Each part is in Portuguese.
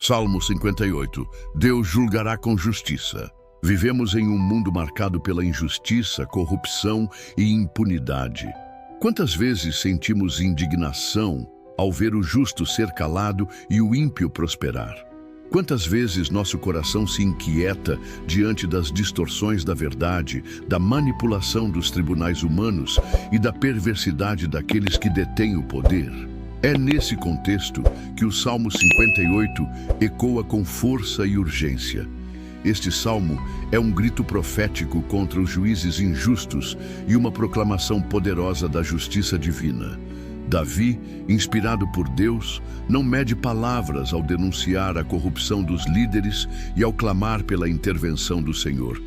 Salmo 58. Deus julgará com justiça. Vivemos em um mundo marcado pela injustiça, corrupção e impunidade. Quantas vezes sentimos indignação ao ver o justo ser calado e o ímpio prosperar? Quantas vezes nosso coração se inquieta diante das distorções da verdade, da manipulação dos tribunais humanos e da perversidade daqueles que detêm o poder? É nesse contexto que o Salmo 58 ecoa com força e urgência. Este salmo é um grito profético contra os juízes injustos e uma proclamação poderosa da justiça divina. Davi, inspirado por Deus, não mede palavras ao denunciar a corrupção dos líderes e ao clamar pela intervenção do Senhor.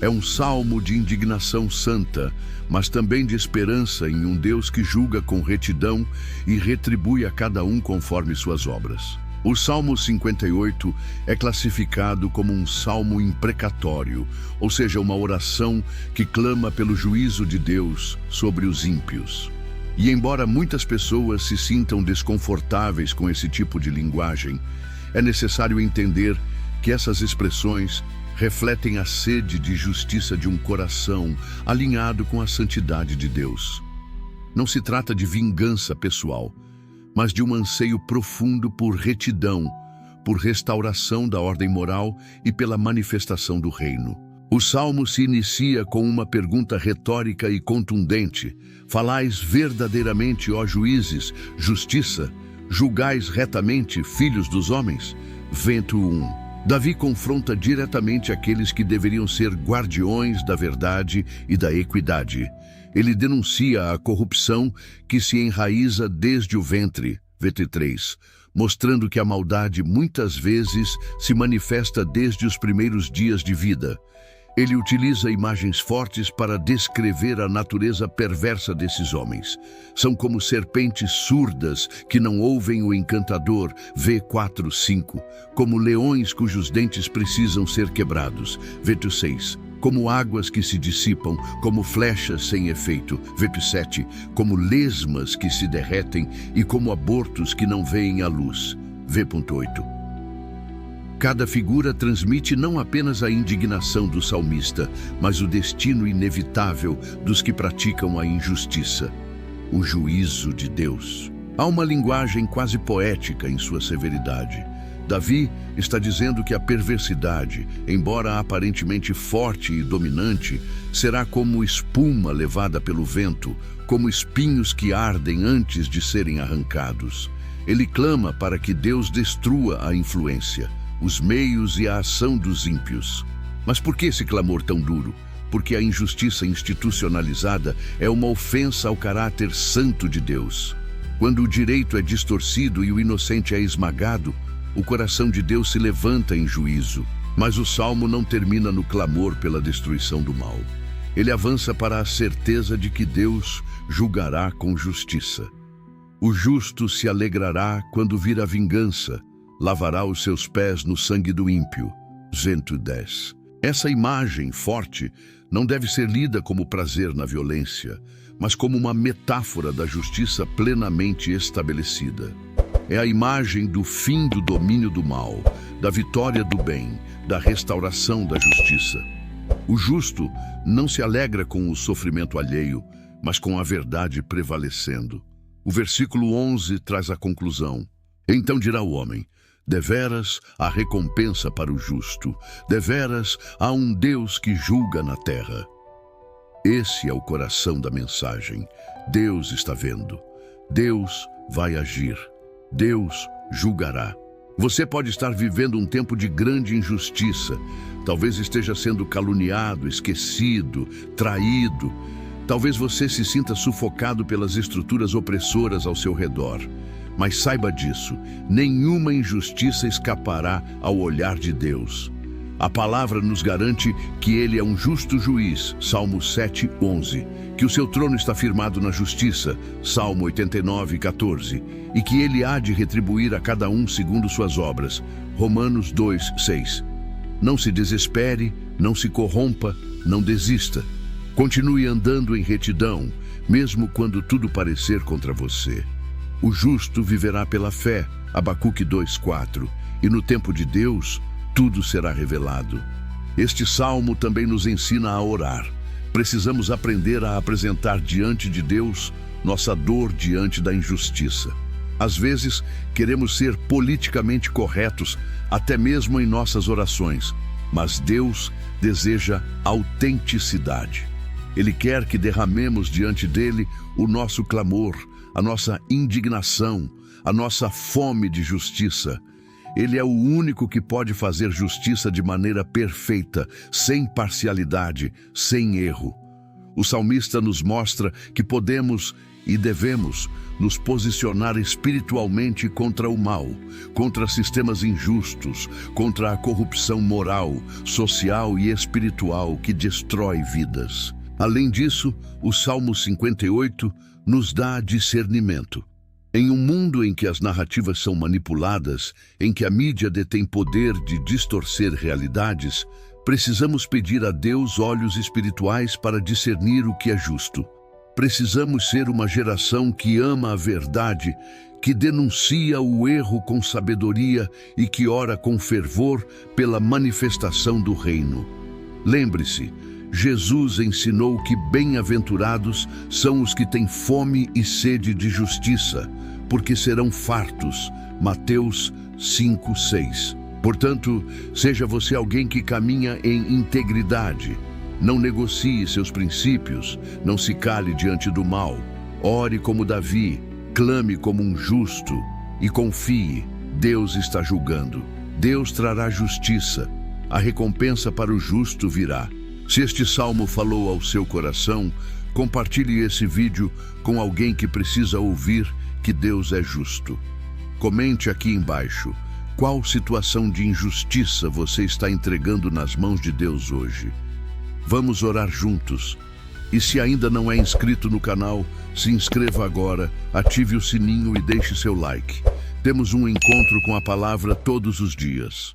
É um salmo de indignação santa, mas também de esperança em um Deus que julga com retidão e retribui a cada um conforme suas obras. O Salmo 58 é classificado como um salmo imprecatório, ou seja, uma oração que clama pelo juízo de Deus sobre os ímpios. E embora muitas pessoas se sintam desconfortáveis com esse tipo de linguagem, é necessário entender que essas expressões refletem a sede de justiça de um coração alinhado com a santidade de Deus. Não se trata de vingança pessoal, mas de um anseio profundo por retidão, por restauração da ordem moral e pela manifestação do reino. O salmo se inicia com uma pergunta retórica e contundente: falais verdadeiramente, ó juízes, justiça? Julgais retamente, filhos dos homens? Vento 1. Davi confronta diretamente aqueles que deveriam ser guardiões da verdade e da equidade. Ele denuncia a corrupção que se enraiza desde o ventre, VT 3, mostrando que a maldade muitas vezes se manifesta desde os primeiros dias de vida. Ele utiliza imagens fortes para descrever a natureza perversa desses homens. São como serpentes surdas que não ouvem o encantador, V4:5, como leões cujos dentes precisam ser quebrados, V6, como águas que se dissipam, como flechas sem efeito, V7, como lesmas que se derretem e como abortos que não veem a luz, V.8. Cada figura transmite não apenas a indignação do salmista, mas o destino inevitável dos que praticam a injustiça, o juízo de Deus. Há uma linguagem quase poética em sua severidade. Davi está dizendo que a perversidade, embora aparentemente forte e dominante, será como espuma levada pelo vento, como espinhos que ardem antes de serem arrancados. Ele clama para que Deus destrua a influência, os meios e a ação dos ímpios. Mas por que esse clamor tão duro? Porque a injustiça institucionalizada é uma ofensa ao caráter santo de Deus. Quando o direito é distorcido e o inocente é esmagado, o coração de Deus se levanta em juízo. Mas o salmo não termina no clamor pela destruição do mal. Ele avança para a certeza de que Deus julgará com justiça. O justo se alegrará quando vir a vingança, lavará os seus pés no sangue do ímpio. 110. Essa imagem forte não deve ser lida como prazer na violência, mas como uma metáfora da justiça plenamente estabelecida. É a imagem do fim do domínio do mal, da vitória do bem, da restauração da justiça. O justo não se alegra com o sofrimento alheio, mas com a verdade prevalecendo. O versículo 11 traz a conclusão. Então dirá o homem: deveras há recompensa para o justo, deveras há um Deus que julga na terra. Esse é o coração da mensagem. Deus está vendo. Deus vai agir. Deus julgará. Você pode estar vivendo um tempo de grande injustiça. Talvez esteja sendo caluniado, esquecido, traído. Talvez você se sinta sufocado pelas estruturas opressoras ao seu redor. Mas saiba disso, nenhuma injustiça escapará ao olhar de Deus. A palavra nos garante que Ele é um justo juiz, Salmo 7:11, que o seu trono está firmado na justiça, Salmo 89:14, e que Ele há de retribuir a cada um segundo suas obras, Romanos 2:6. Não se desespere, não se corrompa, não desista. Continue andando em retidão, mesmo quando tudo parecer contra você. O justo viverá pela fé, Abacuque 2:4, e no tempo de Deus, tudo será revelado. Este salmo também nos ensina a orar. Precisamos aprender a apresentar diante de Deus nossa dor diante da injustiça. Às vezes, queremos ser politicamente corretos, até mesmo em nossas orações, mas Deus deseja autenticidade. Ele quer que derramemos diante dele o nosso clamor, a nossa indignação, a nossa fome de justiça. Ele é o único que pode fazer justiça de maneira perfeita, sem parcialidade, sem erro. O salmista nos mostra que podemos e devemos nos posicionar espiritualmente contra o mal, contra sistemas injustos, contra a corrupção moral, social e espiritual que destrói vidas. Além disso, o Salmo 58 nos dá discernimento. Em um mundo em que as narrativas são manipuladas, em que a mídia detém poder de distorcer realidades, precisamos pedir a Deus olhos espirituais para discernir o que é justo. Precisamos ser uma geração que ama a verdade, que denuncia o erro com sabedoria e que ora com fervor pela manifestação do reino. Lembre-se, Jesus ensinou que bem-aventurados são os que têm fome e sede de justiça, porque serão fartos. Mateus 5:6. Portanto, seja você alguém que caminha em integridade. Não negocie seus princípios, não se cale diante do mal. Ore como Davi, clame como um justo e confie. Deus está julgando. Deus trará justiça. A recompensa para o justo virá. Se este salmo falou ao seu coração, compartilhe esse vídeo com alguém que precisa ouvir que Deus é justo. Comente aqui embaixo qual situação de injustiça você está entregando nas mãos de Deus hoje. Vamos orar juntos. E se ainda não é inscrito no canal, se inscreva agora, ative o sininho e deixe seu like. Temos um encontro com a palavra todos os dias.